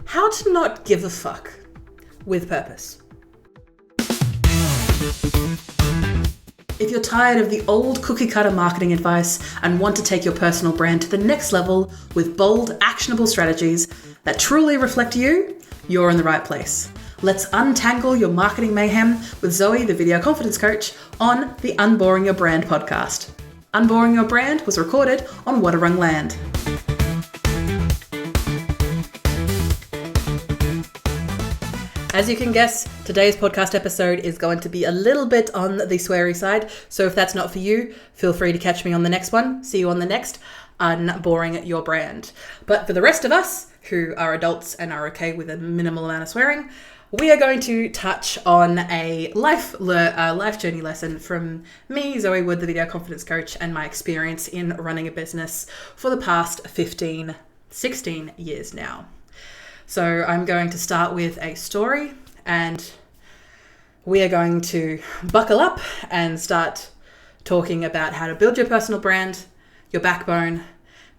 How to not give a fuck with purpose. If you're tired of the old cookie cutter marketing advice and want to take your personal brand to the next level with bold, actionable strategies that truly reflect you, you're in the right place. Let's untangle your marketing mayhem with Zoe, the video confidence coach, on the Unboring Your Brand podcast. Unboring Your Brand was recorded on Wadawurrung land. As you can guess, today's podcast episode is going to be a little bit on the sweary side. So if that's not for you, feel free to catch me on the next one. See you on the next Unboring Your Brand. But for the rest of us who are adults and are okay with a minimal amount of swearing, we are going to touch on a life journey lesson from me, Zoe Wood, the video confidence coach, and my experience in running a business for the past 16 years now. So I'm going to start with a story, and we are going to buckle up and start talking about how to build your personal brand, your backbone,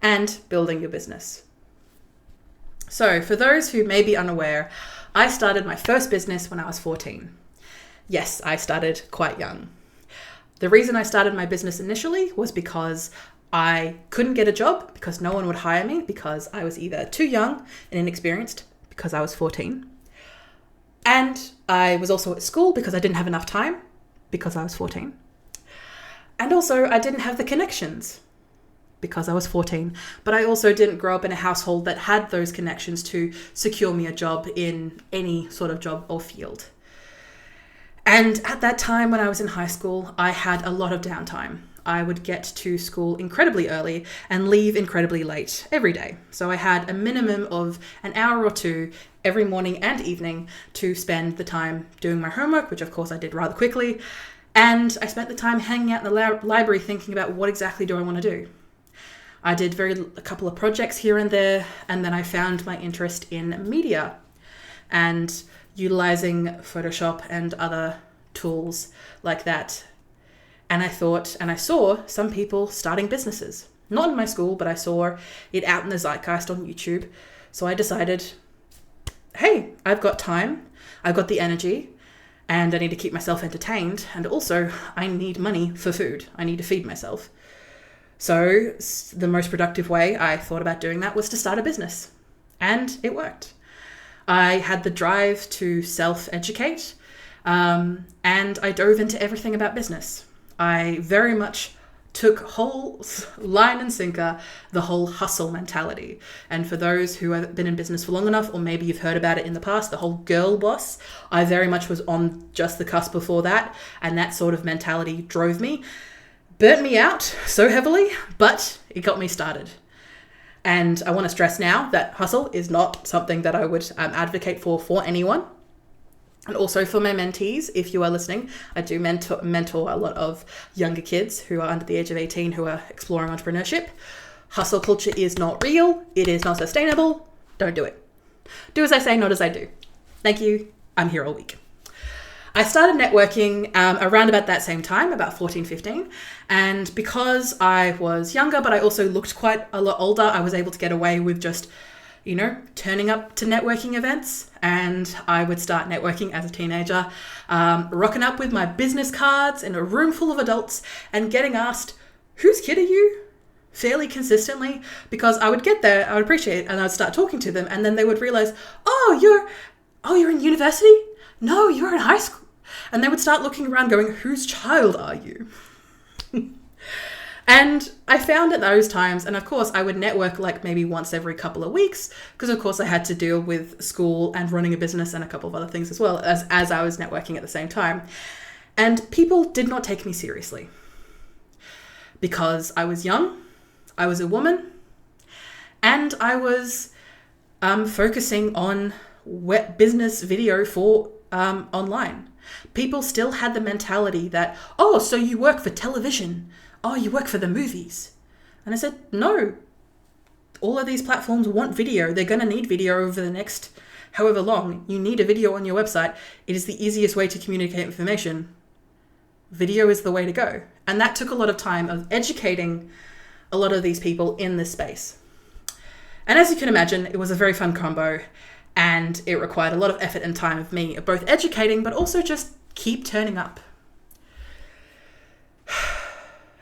and building your business. So for those who may be unaware, I started my first business when I was 14. Yes, I started quite young. The reason I started my business initially was because I couldn't get a job because no one would hire me because I was either too young and inexperienced because I was 14. And I was also at school because I didn't have enough time because I was 14. And also I didn't have the connections because I was 14. But I also didn't grow up in a household that had those connections to secure me a job in any sort of job or field. And at that time when I was in high school, I had a lot of downtime. I would get to school incredibly early and leave incredibly late every day. So I had a minimum of an hour or two every morning and evening to spend the time doing my homework, which of course I did rather quickly. And I spent the time hanging out in the library thinking about what exactly do I want to do. I did a couple of projects here and there, and then I found my interest in media and utilizing Photoshop and other tools like that. And I thought, and I saw some people starting businesses. Not in my school, but I saw it out in the zeitgeist on YouTube. So I decided, hey, I've got time, I've got the energy, and I need to keep myself entertained. And also, I need money for food. I need to feed myself. So the most productive way I thought about doing that was to start a business. And it worked. I had the drive to self-educate, and I dove into everything about business. I very much took whole line and sinker the whole hustle mentality. And for those who have been in business for long enough, or maybe you've heard about it in the past, the whole girl boss, I very much was on just the cusp before that. And that sort of mentality drove me, burnt me out so heavily, but it got me started. And I want to stress now that hustle is not something that I would advocate for anyone. And also for my mentees, if you are listening, I do mentor a lot of younger kids who are under the age of 18 who are exploring entrepreneurship. Hustle culture is not real. It is not sustainable. Don't do it. Do as I say, not as I do. Thank you. I'm here all week. I started networking around about that same time, about 14, 15. And because I was younger, but I also looked quite a lot older, I was able to get away with just turning up to networking events. And I would start networking as a teenager, rocking up with my business cards in a room full of adults and getting asked, whose kid are you? Fairly consistently, because I would get there, I would appreciate it, and I'd start talking to them. And then they would realize, you're in university? No, you're in high school. And they would start looking around going, whose child are you? And I found at those times, and of course I would network like maybe once every couple of weeks, because of course I had to deal with school and running a business and a couple of other things as well as I was networking at the same time. And people did not take me seriously because I was young, I was a woman, and I was focusing on web business video for online. People still had the mentality that, so you work for television. You work for the movies. And I said, no, all of these platforms want video. They're going to need video over the next however long. You need a video on your website. It is the easiest way to communicate information. Video is the way to go. And that took a lot of time of educating a lot of these people in this space. And as you can imagine, it was a very fun combo. And it required a lot of effort and time of me, both educating, but also just keep turning up.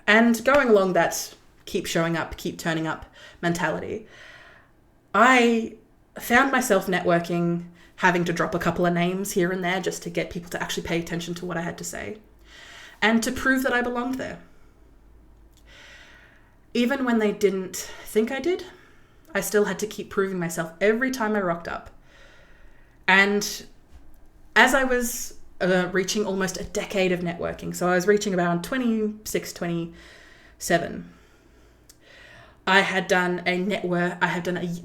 And going along that keep showing up, keep turning up mentality, I found myself networking, having to drop a couple of names here and there just to get people to actually pay attention to what I had to say and to prove that I belonged there. Even when they didn't think I did, I still had to keep proving myself every time I rocked up. And as I was reaching almost a decade of networking, so I was reaching around 26, 27, I had done a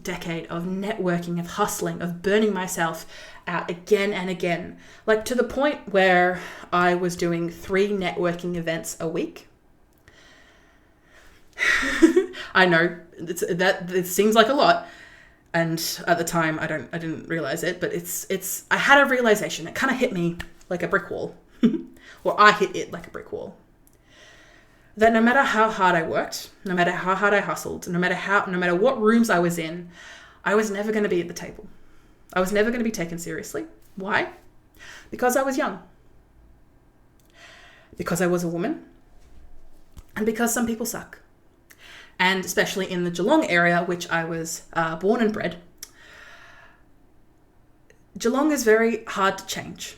decade of networking, of hustling, of burning myself out again and again, like to the point where I was doing 3 networking events a week. I know it seems like a lot, and at the time I didn't realize it, but I had a realization. It kind of hit me like a brick wall, or I hit it like a brick wall. That no matter how hard I worked, no matter how hard I hustled, no matter what rooms I was in, I was never going to be at the table. I was never going to be taken seriously. Why? Because I was young. Because I was a woman. And because some people suck. And especially in the Geelong area, which I was born and bred, Geelong is very hard to change.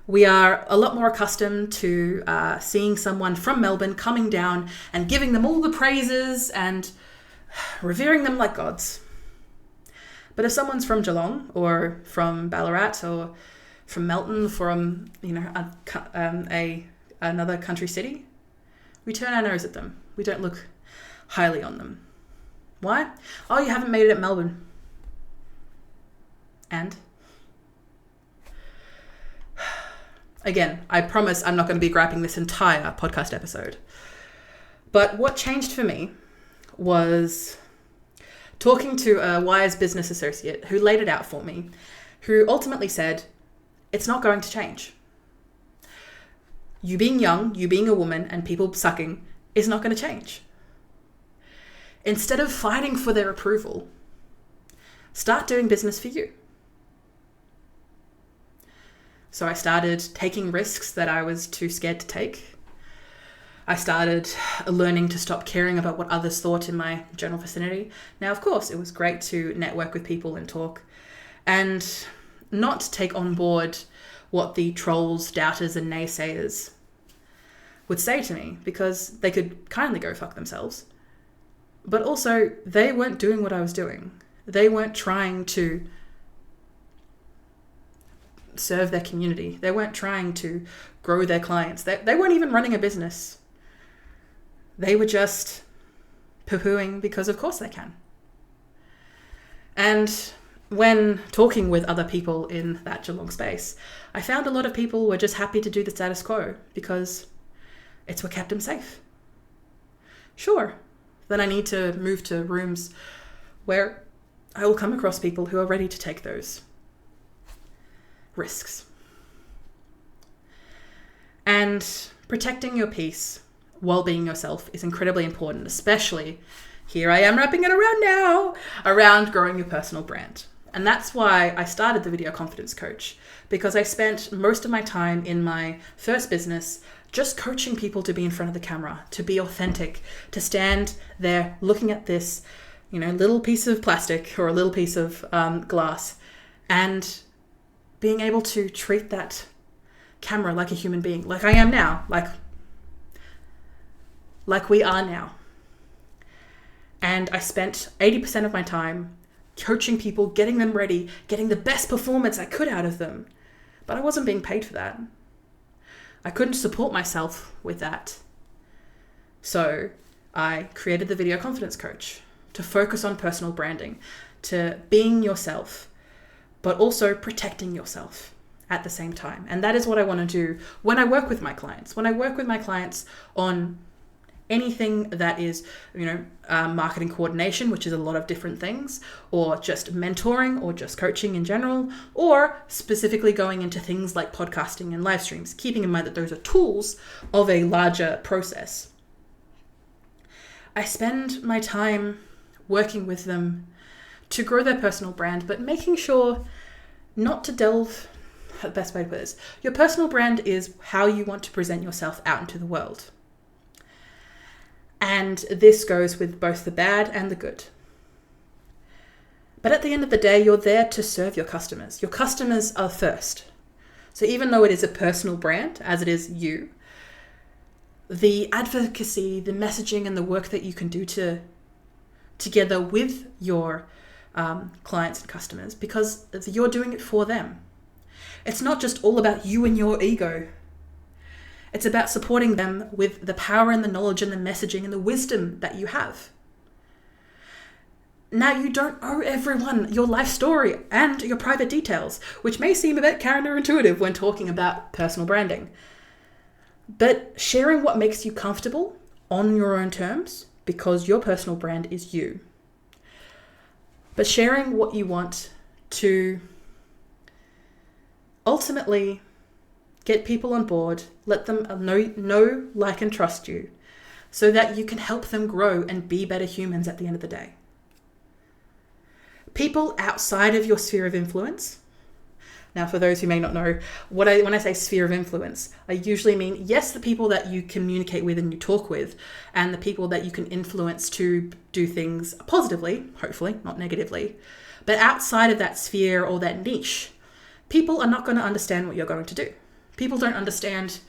We are a lot more accustomed to seeing someone from Melbourne coming down and giving them all the praises and revering them like gods. But if someone's from Geelong or from Ballarat or from Melton, from another country city, we turn our nose at them. We don't look highly on them. Why? Oh, you haven't made it at Melbourne. And? Again, I promise I'm not going to be griping this entire podcast episode. But what changed for me was talking to a wise business associate who laid it out for me, who ultimately said, it's not going to change. You being young, you being a woman, and people sucking is not going to change. Instead of fighting for their approval, start doing business for you. So I started taking risks that I was too scared to take. I started learning to stop caring about what others thought in my general vicinity. Now, of course, it was great to network with people and talk and not take on board what the trolls, doubters, and naysayers would say to me, because they could kindly go fuck themselves. But also, they weren't doing what I was doing. They weren't trying to serve their community. They weren't trying to grow their clients. They weren't even running a business. They were just poo-pooing because of course they can. And when talking with other people in that Geelong space, I found a lot of people were just happy to do the status quo because it's what kept them safe. Sure, then I need to move to rooms where I will come across people who are ready to take those risks. And protecting your peace while being yourself is incredibly important, especially, here I am wrapping it around now, around growing your personal brand. And that's why I started the Video Confidence Coach, because I spent most of my time in my first business just coaching people to be in front of the camera, to be authentic, to stand there looking at this, little piece of plastic or a little piece of glass, and being able to treat that camera like a human being, like I am now, like we are now. And I spent 80% of my time coaching people, getting them ready, getting the best performance I could out of them. But I wasn't being paid for that. I couldn't support myself with that. So I created the Video Confidence Coach to focus on personal branding, to being yourself, but also protecting yourself at the same time. And that is what I want to do when I work with my clients. When I work with my clients on anything that is, marketing coordination, which is a lot of different things, or just mentoring, or just coaching in general, or specifically going into things like podcasting and live streams, keeping in mind that those are tools of a larger process. I spend my time working with them to grow their personal brand, but making sure not to delve, the best way to put this, your personal brand is how you want to present yourself out into the world. And this goes with both the bad and the good. But at the end of the day, you're there to serve your customers. Your customers are first. So even though it is a personal brand, as it is you, the advocacy, the messaging, and the work that you can do together with your clients and customers, because you're doing it for them. It's not just all about you and your ego. It's about supporting them with the power and the knowledge and the messaging and the wisdom that you have. Now, you don't owe everyone your life story and your private details, which may seem a bit counterintuitive when talking about personal branding. But sharing what makes you comfortable on your own terms, because your personal brand is you. But sharing what you want to ultimately get people on board, let them know, like, and trust you, so that you can help them grow and be better humans at the end of the day. People outside of your sphere of influence. Now, for those who may not know, when I say sphere of influence, I usually mean, yes, the people that you communicate with and you talk with, and the people that you can influence to do things positively, hopefully, not negatively. But outside of that sphere or that niche, people are not going to understand what you're going to do. People don't understand,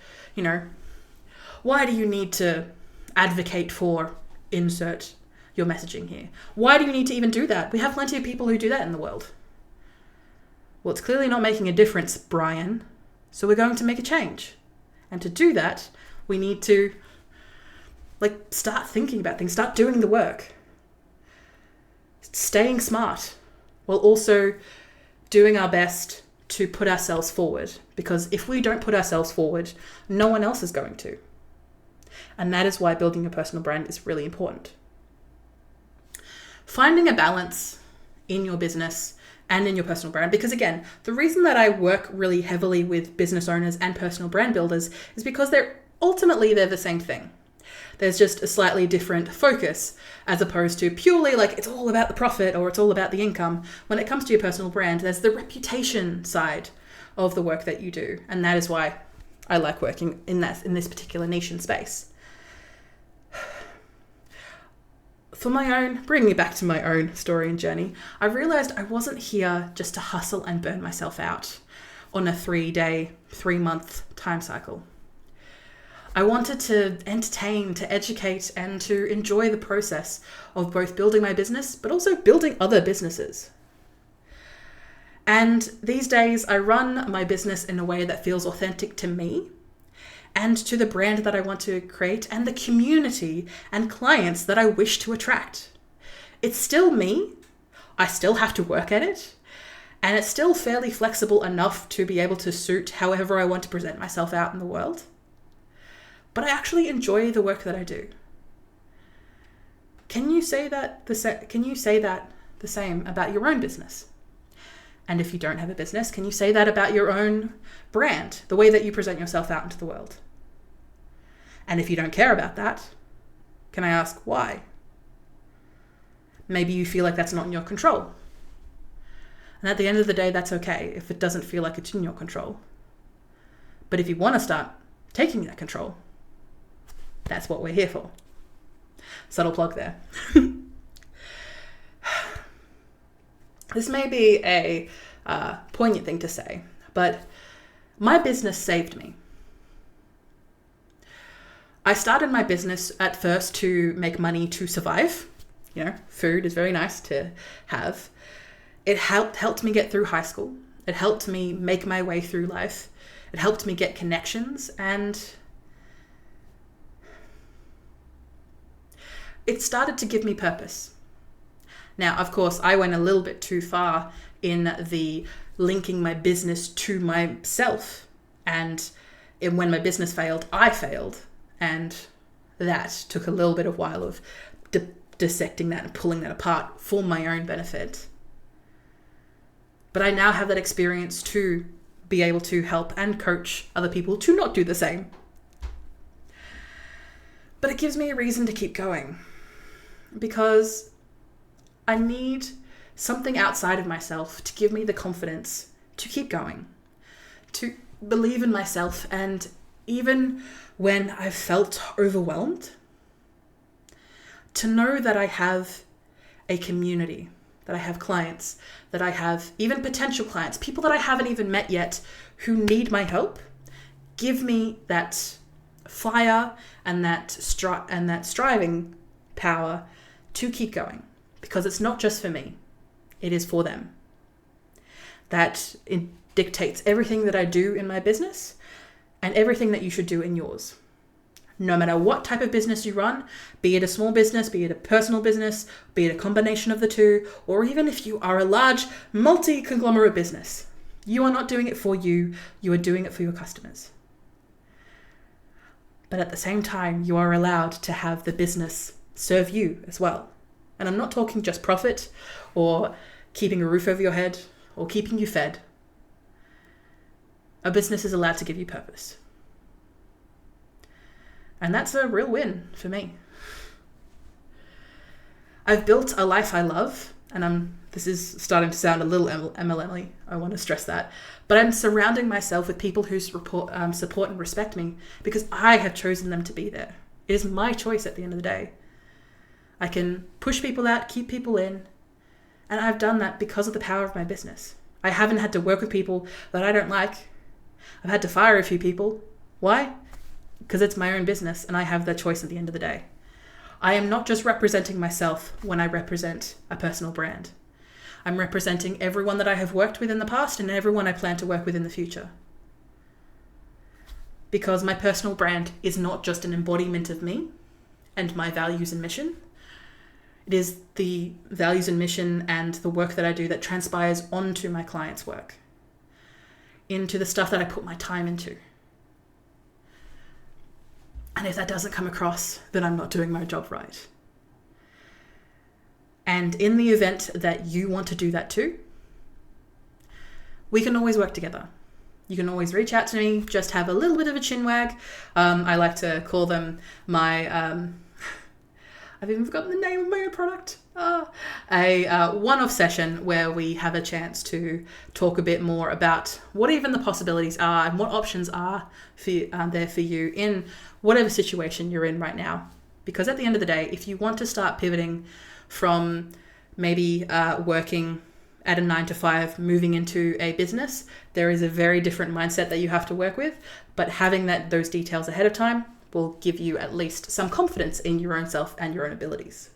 why do you need to advocate for insert your messaging here? Why do you need to even do that? We have plenty of people who do that in the world. Well, it's clearly not making a difference, Brian. So we're going to make a change. And to do that, we need to start thinking about things, start doing the work. Staying smart while also doing our best to put ourselves forward. Because if we don't put ourselves forward, no one else is going to. And that is why building a personal brand is really important. Finding a balance in your business and in your personal brand. Because again, the reason that I work really heavily with business owners and personal brand builders is because they're the same thing. There's just a slightly different focus, as opposed to purely it's all about the profit or it's all about the income. When it comes to your personal brand, there's the reputation side of the work that you do. And that is why I like working in this particular niche and space. Bringing me back to my own story and journey, I realized I wasn't here just to hustle and burn myself out on a 3-month time cycle. I wanted to entertain, to educate, and to enjoy the process of both building my business, but also building other businesses. And these days, I run my business in a way that feels authentic to me and to the brand that I want to create and the community and clients that I wish to attract. It's still me. I still have to work at it. And it's still fairly flexible enough to be able to suit however I want to present myself out in the world. But I actually enjoy the work that I do. Can you say that the same about your own business? And if you don't have a business, can you say that about your own brand, the way that you present yourself out into the world? And if you don't care about that, can I ask why? Maybe you feel like that's not in your control. And at the end of the day, that's okay if it doesn't feel like it's in your control. But if you want to start taking that control, that's what we're here for. Subtle plug there. This may be a poignant thing to say, but my business saved me. I started my business at first to make money to survive. Food is very nice to have. It helped me get through high school. It helped me make my way through life. It helped me get connections, and it started to give me purpose. Now, of course, I went a little bit too far in the linking my business to myself. And when my business failed, I failed. And that took a little bit of while of dissecting that and pulling that apart for my own benefit. But I now have that experience to be able to help and coach other people to not do the same. But it gives me a reason to keep going, because I need something outside of myself to give me the confidence to keep going, to believe in myself. And even when I've felt overwhelmed, to know that I have a community, that I have clients, that I have even potential clients, people that I haven't even met yet who need my help, give me that fire and that striving power to keep going, because it's not just for me, it is for them. That it dictates everything that I do in my business and everything that you should do in yours. No matter what type of business you run, be it a small business, be it a personal business, be it a combination of the two, or even if you are a large multi-conglomerate business, you are not doing it for you, you are doing it for your customers. But at the same time, you are allowed to have the business serve you as well. And I'm not talking just profit or keeping a roof over your head or keeping you fed. A business is allowed to give you purpose. And that's a real win for me. I've built a life I love, and this is starting to sound a little MLM-y, I want to stress that, but I'm surrounding myself with people who support and respect me because I have chosen them to be there. It is my choice at the end of the day. I can push people out, keep people in, and I've done that because of the power of my business. I haven't had to work with people that I don't like. I've had to fire a few people. Why? Because it's my own business and I have the choice at the end of the day. I am not just representing myself when I represent a personal brand. I'm representing everyone that I have worked with in the past and everyone I plan to work with in the future. Because my personal brand is not just an embodiment of me and my values and mission. It is the values and mission and the work that I do that transpires onto my clients' work, into the stuff that I put my time into. And if that doesn't come across, then I'm not doing my job right. And in the event that you want to do that too, we can always work together. You can always reach out to me, just have a little bit of a chin wag. I like to call them my, I've even forgotten the name of my own product. A one-off session where we have a chance to talk a bit more about what even the possibilities are and what options are there for you in whatever situation you're in right now. Because at the end of the day, if you want to start pivoting from maybe working at a 9-to-5, moving into a business, there is a very different mindset that you have to work with. But having those details ahead of time will give you at least some confidence in your own self and your own abilities.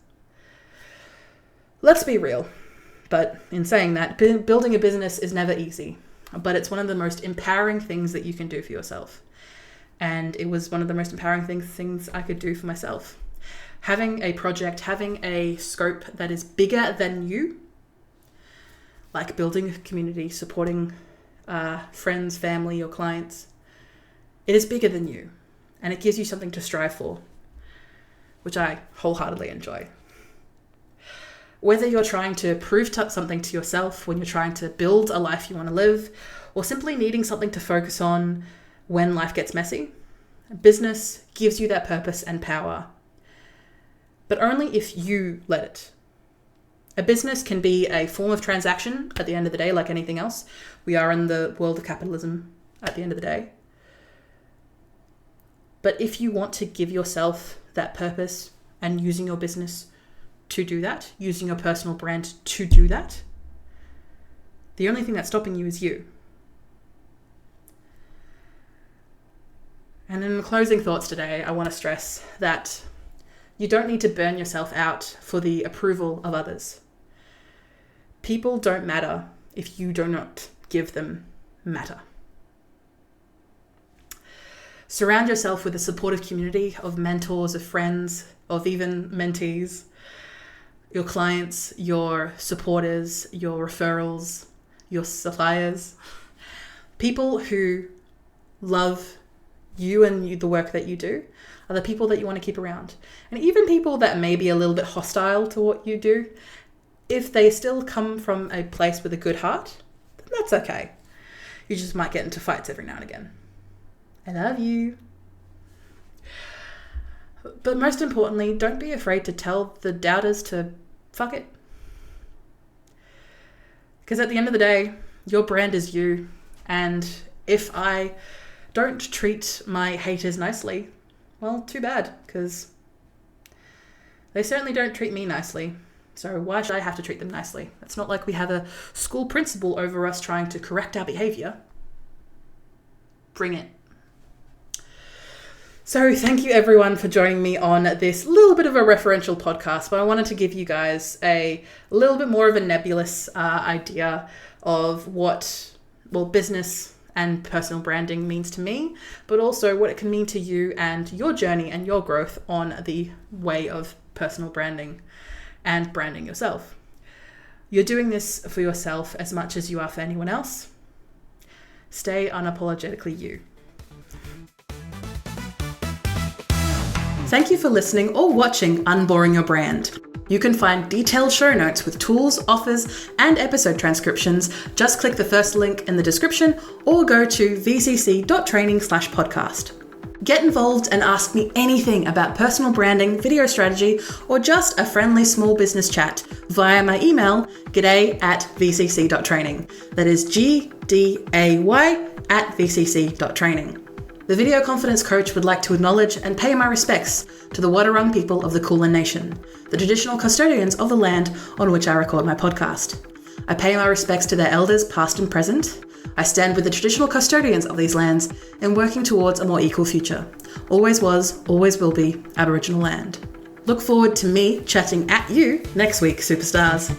Let's be real. But in saying that, building a business is never easy, but it's one of the most empowering things that you can do for yourself. And it was one of the most empowering things I could do for myself. Having a project, having a scope that is bigger than you, like building a community, supporting friends, family, or clients, it is bigger than you. And it gives you something to strive for, which I wholeheartedly enjoy. Whether you're trying to prove something to yourself when you're trying to build a life you want to live, or simply needing something to focus on when life gets messy, business gives you that purpose and power. But only if you let it. A business can be a form of transaction at the end of the day, like anything else. We are in the world of capitalism at the end of the day. But if you want to give yourself that purpose and using your business to do that, using your personal brand to do that, the only thing that's stopping you is you. And in closing thoughts today, I want to stress that you don't need to burn yourself out for the approval of others. People don't matter if you do not give them matter. Surround yourself with a supportive community of mentors, of friends, of even mentees, your clients, your supporters, your referrals, your suppliers, people who love you and the work that you do are the people that you want to keep around. And even people that may be a little bit hostile to what you do, if they still come from a place with a good heart, then that's okay. You just might get into fights every now and again. I love you. But most importantly, don't be afraid to tell the doubters to fuck it. Because at the end of the day, your brand is you. And if I don't treat my haters nicely, well, too bad, because they certainly don't treat me nicely. So why should I have to treat them nicely? It's not like we have a school principal over us trying to correct our behavior. Bring it. So thank you everyone for joining me on this little bit of a referential podcast, but I wanted to give you guys a little bit more of a nebulous idea of what, business and personal branding means to me, but also what it can mean to you and your journey and your growth on the way of personal branding and branding yourself. You're doing this for yourself as much as you are for anyone else. Stay unapologetically you. Thank you for listening or watching Unboring Your Brand. You can find detailed show notes with tools, offers, and episode transcriptions. Just click the first link in the description or go to vcc.training/podcast. Get involved and ask me anything about personal branding, video strategy, or just a friendly small business chat via my email, g'day@vcc.training. That is gday@vcc.training. The Video Confidence Coach would like to acknowledge and pay my respects to the Wadawurrung people of the Kulin Nation, the traditional custodians of the land on which I record my podcast. I pay my respects to their elders past and present. I stand with the traditional custodians of these lands in working towards a more equal future. Always was, always will be Aboriginal land. Look forward to me chatting at you next week, superstars.